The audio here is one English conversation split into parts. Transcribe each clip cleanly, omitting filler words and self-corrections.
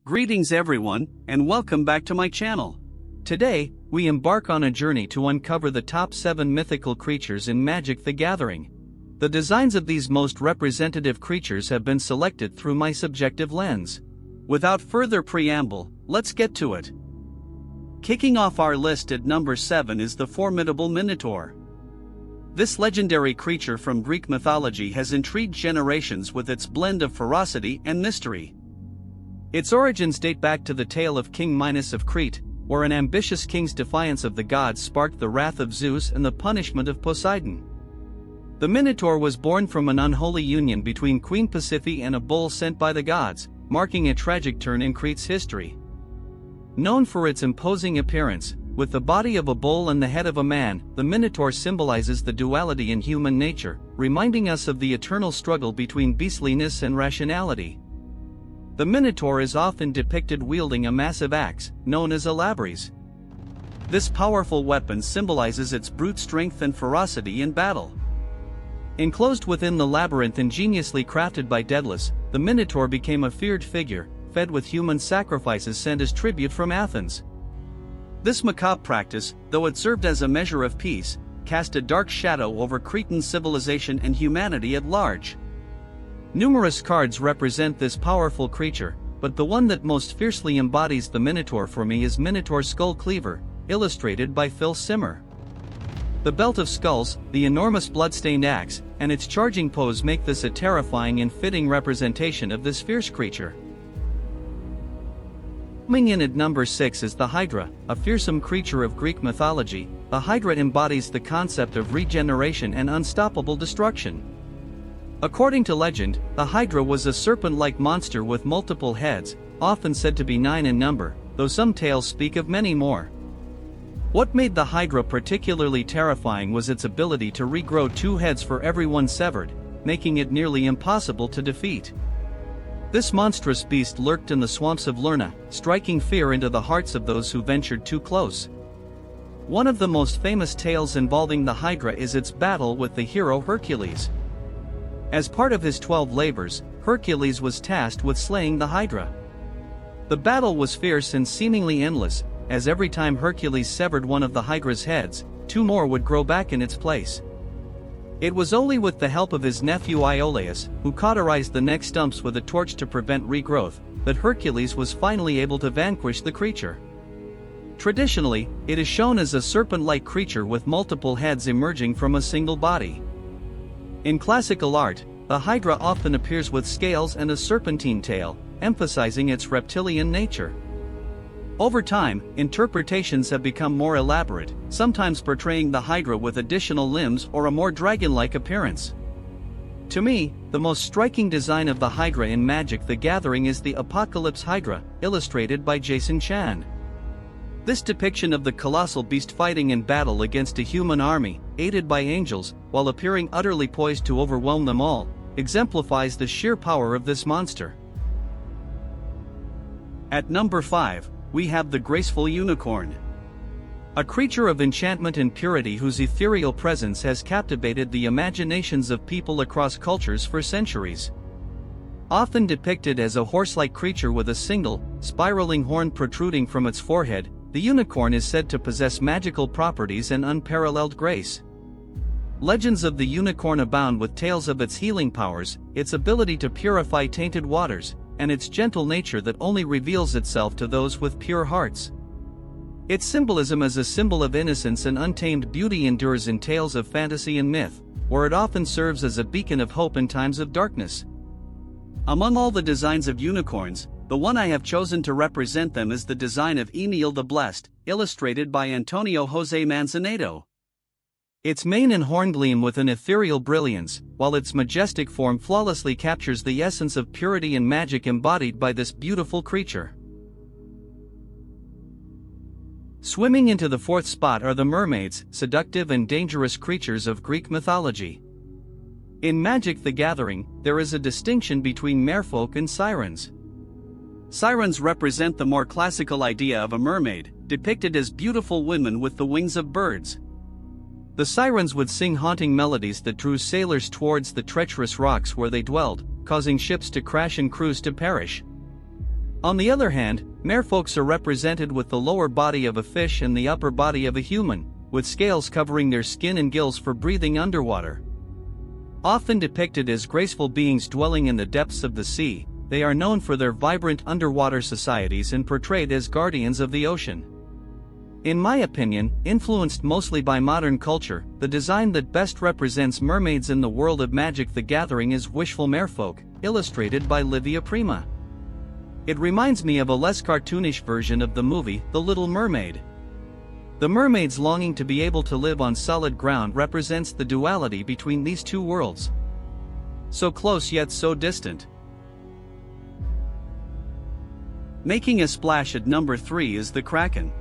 Greetings everyone, and welcome back to my channel. Today, we embark on a journey to uncover the top 7 mythical creatures in Magic: The Gathering. The designs of these most representative creatures have been selected through my subjective lens. Without further preamble, let's get to it. Kicking off our list at number 7 is the formidable Minotaur. This legendary creature from Greek mythology has intrigued generations with its blend of ferocity and mystery. Its origins date back to the tale of King Minos of Crete, where an ambitious king's defiance of the gods sparked the wrath of Zeus and the punishment of Poseidon. The Minotaur was born from an unholy union between Queen Pasiphae and a bull sent by the gods, marking a tragic turn in Crete's history. Known for its imposing appearance, with the body of a bull and the head of a man, the Minotaur symbolizes the duality in human nature, reminding us of the eternal struggle between beastliness and rationality. The Minotaur is often depicted wielding a massive axe, known as a labrys. This powerful weapon symbolizes its brute strength and ferocity in battle. Enclosed within the labyrinth ingeniously crafted by Daedalus, the Minotaur became a feared figure, fed with human sacrifices sent as tribute from Athens. This macabre practice, though it served as a measure of peace, cast a dark shadow over Cretan civilization and humanity at large. Numerous cards represent this powerful creature, but the one that most fiercely embodies the Minotaur for me is Minotaur Skull Cleaver, illustrated by Phil Simmer. The belt of skulls, the enormous blood-stained axe, and its charging pose make this a terrifying and fitting representation of this fierce creature. Coming in at number 6 is the Hydra, a fearsome creature of Greek mythology. The Hydra embodies the concept of regeneration and unstoppable destruction. According to legend, the Hydra was a serpent-like monster with multiple heads, often said to be 9 in number, though some tales speak of many more. What made the Hydra particularly terrifying was its ability to regrow 2 heads for every one severed, making it nearly impossible to defeat. This monstrous beast lurked in the swamps of Lerna, striking fear into the hearts of those who ventured too close. One of the most famous tales involving the Hydra is its battle with the hero Hercules. As part of his 12 labors, Hercules was tasked with slaying the Hydra. The battle was fierce and seemingly endless, as every time Hercules severed one of the Hydra's heads, 2 more would grow back in its place. It was only with the help of his nephew Iolaus, who cauterized the neck stumps with a torch to prevent regrowth, that Hercules was finally able to vanquish the creature. Traditionally, it is shown as a serpent-like creature with multiple heads emerging from a single body. In classical art, the Hydra often appears with scales and a serpentine tail, emphasizing its reptilian nature. Over time, interpretations have become more elaborate, sometimes portraying the Hydra with additional limbs or a more dragon-like appearance. To me, the most striking design of the Hydra in Magic: The Gathering is the Apocalypse Hydra, illustrated by Jason Chan. This depiction of the colossal beast fighting in battle against a human army, aided by angels, while appearing utterly poised to overwhelm them all, exemplifies the sheer power of this monster. At number 5, we have the graceful unicorn. A creature of enchantment and purity whose ethereal presence has captivated the imaginations of people across cultures for centuries. Often depicted as a horse-like creature with a single, spiraling horn protruding from its forehead, the unicorn is said to possess magical properties and unparalleled grace. Legends of the unicorn abound with tales of its healing powers, its ability to purify tainted waters, and its gentle nature that only reveals itself to those with pure hearts. Its symbolism as a symbol of innocence and untamed beauty endures in tales of fantasy and myth, where it often serves as a beacon of hope in times of darkness. Among all the designs of unicorns, the one I have chosen to represent them is the design of Enil the Blessed, illustrated by Antonio José Manzanato. Its mane and horn gleam with an ethereal brilliance, while its majestic form flawlessly captures the essence of purity and magic embodied by this beautiful creature. Swimming into the 4th spot are the mermaids, seductive and dangerous creatures of Greek mythology. In Magic: The Gathering, there is a distinction between merfolk and sirens. Sirens represent the more classical idea of a mermaid, depicted as beautiful women with the wings of birds. The sirens would sing haunting melodies that drew sailors towards the treacherous rocks where they dwelled, causing ships to crash and crews to perish. On the other hand, merfolks are represented with the lower body of a fish and the upper body of a human, with scales covering their skin and gills for breathing underwater. Often depicted as graceful beings dwelling in the depths of the sea, they are known for their vibrant underwater societies and portrayed as guardians of the ocean. In my opinion, influenced mostly by modern culture, the design that best represents mermaids in the world of Magic: The Gathering is Wishful Merfolk, illustrated by Livia Prima. It reminds me of a less cartoonish version of the movie, The Little Mermaid. The mermaid's longing to be able to live on solid ground represents the duality between these two worlds. So close yet so distant. Making a splash at number 3 is the Kraken.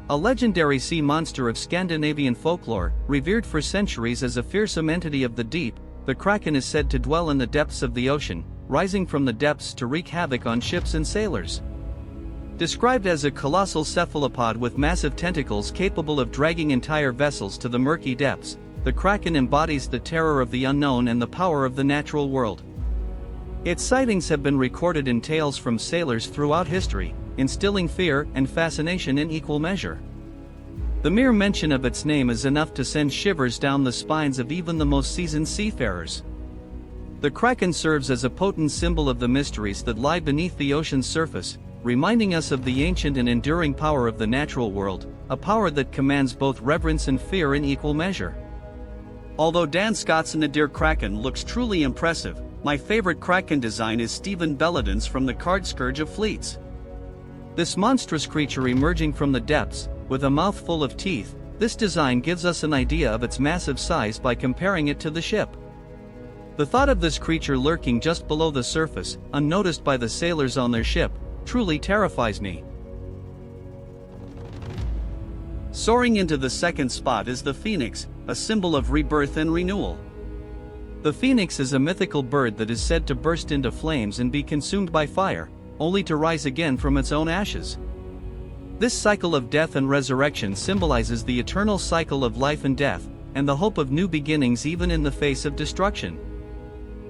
A legendary sea monster of Scandinavian folklore, revered for centuries as a fearsome entity of the deep, the Kraken is said to dwell in the depths of the ocean, rising from the depths to wreak havoc on ships and sailors. Described as a colossal cephalopod with massive tentacles capable of dragging entire vessels to the murky depths, the Kraken embodies the terror of the unknown and the power of the natural world. Its sightings have been recorded in tales from sailors throughout history, instilling fear and fascination in equal measure. The mere mention of its name is enough to send shivers down the spines of even the most seasoned seafarers. The Kraken serves as a potent symbol of the mysteries that lie beneath the ocean's surface, reminding us of the ancient and enduring power of the natural world, a power that commands both reverence and fear in equal measure. Although Dan Scott's Nadir Kraken looks truly impressive, my favorite Kraken design is Stephen Belladon's from the card Scourge of Fleets. This monstrous creature emerging from the depths, with a mouth full of teeth, this design gives us an idea of its massive size by comparing it to the ship. The thought of this creature lurking just below the surface, unnoticed by the sailors on their ship, truly terrifies me. Soaring into the second spot is the Phoenix, a symbol of rebirth and renewal. The Phoenix is a mythical bird that is said to burst into flames and be consumed by fire, only to rise again from its own ashes. This cycle of death and resurrection symbolizes the eternal cycle of life and death, and the hope of new beginnings even in the face of destruction.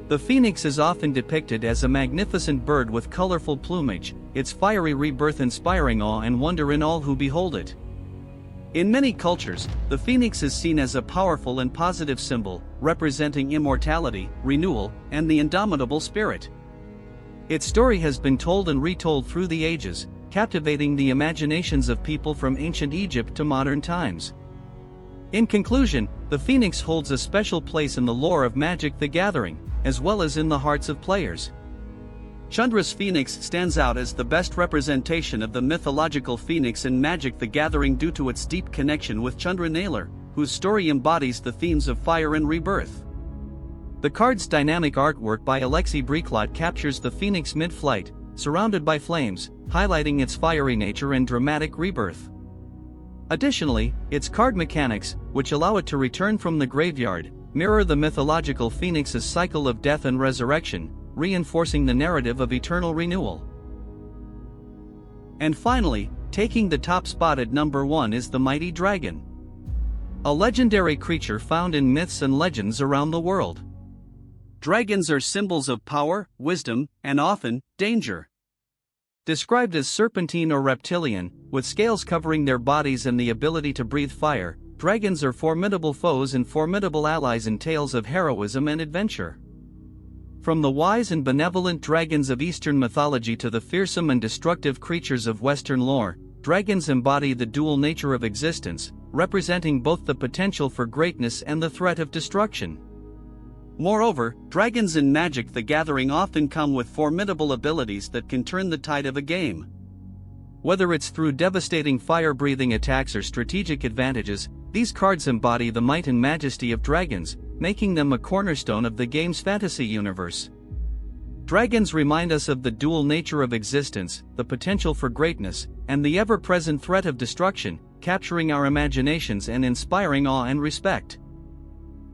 The Phoenix is often depicted as a magnificent bird with colorful plumage, its fiery rebirth inspiring awe and wonder in all who behold it. In many cultures, the Phoenix is seen as a powerful and positive symbol, representing immortality, renewal, and the indomitable spirit. Its story has been told and retold through the ages, captivating the imaginations of people from ancient Egypt to modern times. In conclusion, the Phoenix holds a special place in the lore of Magic: The Gathering, as well as in the hearts of players. Chandra's Phoenix stands out as the best representation of the mythological Phoenix in Magic: The Gathering due to its deep connection with Chandra Naylor, whose story embodies the themes of fire and rebirth. The card's dynamic artwork by Alexei Briklot captures the Phoenix mid-flight, surrounded by flames, highlighting its fiery nature and dramatic rebirth. Additionally, its card mechanics, which allow it to return from the graveyard, mirror the mythological Phoenix's cycle of death and resurrection, reinforcing the narrative of eternal renewal. And finally, taking the top spot at number 1 is the mighty dragon. A legendary creature found in myths and legends around the world. Dragons are symbols of power, wisdom, and often, danger. Described as serpentine or reptilian, with scales covering their bodies and the ability to breathe fire, dragons are formidable foes and formidable allies in tales of heroism and adventure. From the wise and benevolent dragons of Eastern mythology to the fearsome and destructive creatures of Western lore, dragons embody the dual nature of existence, representing both the potential for greatness and the threat of destruction. Moreover, dragons in Magic: The Gathering often come with formidable abilities that can turn the tide of a game. Whether it's through devastating fire-breathing attacks or strategic advantages, these cards embody the might and majesty of dragons, making them a cornerstone of the game's fantasy universe. Dragons remind us of the dual nature of existence, the potential for greatness, and the ever-present threat of destruction, capturing our imaginations and inspiring awe and respect.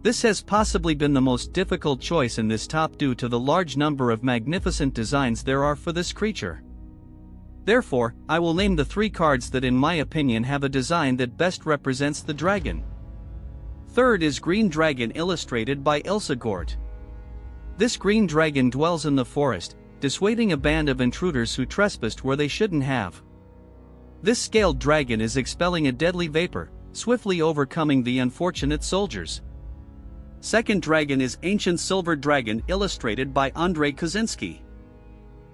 This has possibly been the most difficult choice in this top due to the large number of magnificent designs there are for this creature. Therefore, I will name the 3 cards that in my opinion have a design that best represents the dragon. Third is Green Dragon, illustrated by Ilse Gort. This green dragon dwells in the forest, dissuading a band of intruders who trespassed where they shouldn't have. This scaled dragon is expelling a deadly vapor, swiftly overcoming the unfortunate soldiers. Second dragon is Ancient Silver Dragon, illustrated by Andrzej Kozinski.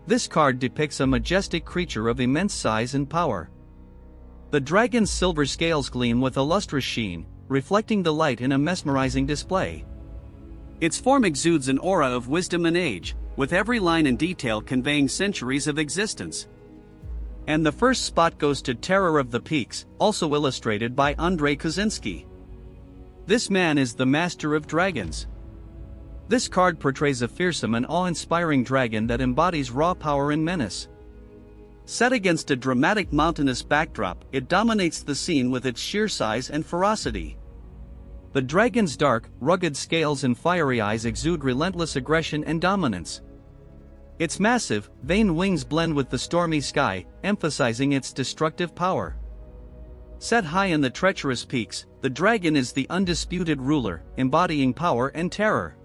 This card depicts a majestic creature of immense size and power. The dragon's silver scales gleam with a lustrous sheen, reflecting the light in a mesmerizing display. Its form exudes an aura of wisdom and age, with every line and detail conveying centuries of existence. And the first spot goes to Terror of the Peaks, also illustrated by Andrzej Kozinski. This man is the master of dragons. This card portrays a fearsome and awe-inspiring dragon that embodies raw power and menace. Set against a dramatic mountainous backdrop, it dominates the scene with its sheer size and ferocity. The dragon's dark, rugged scales and fiery eyes exude relentless aggression and dominance. Its massive, veined wings blend with the stormy sky, emphasizing its destructive power. Set high in the treacherous peaks, the dragon is the undisputed ruler, embodying power and terror.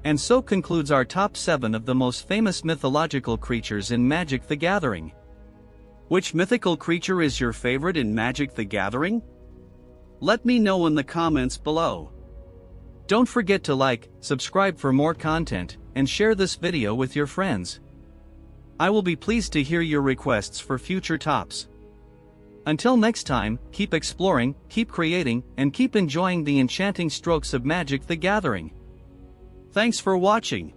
And so concludes our top 7 of the most famous mythological creatures in Magic: The Gathering. Which mythical creature is your favorite in Magic: The Gathering? Let me know in the comments below. Don't forget to like, subscribe for more content, and share this video with your friends. I will be pleased to hear your requests for future tops. Until next time, keep exploring, keep creating, and keep enjoying the enchanting strokes of Magic: The Gathering. Thanks for watching.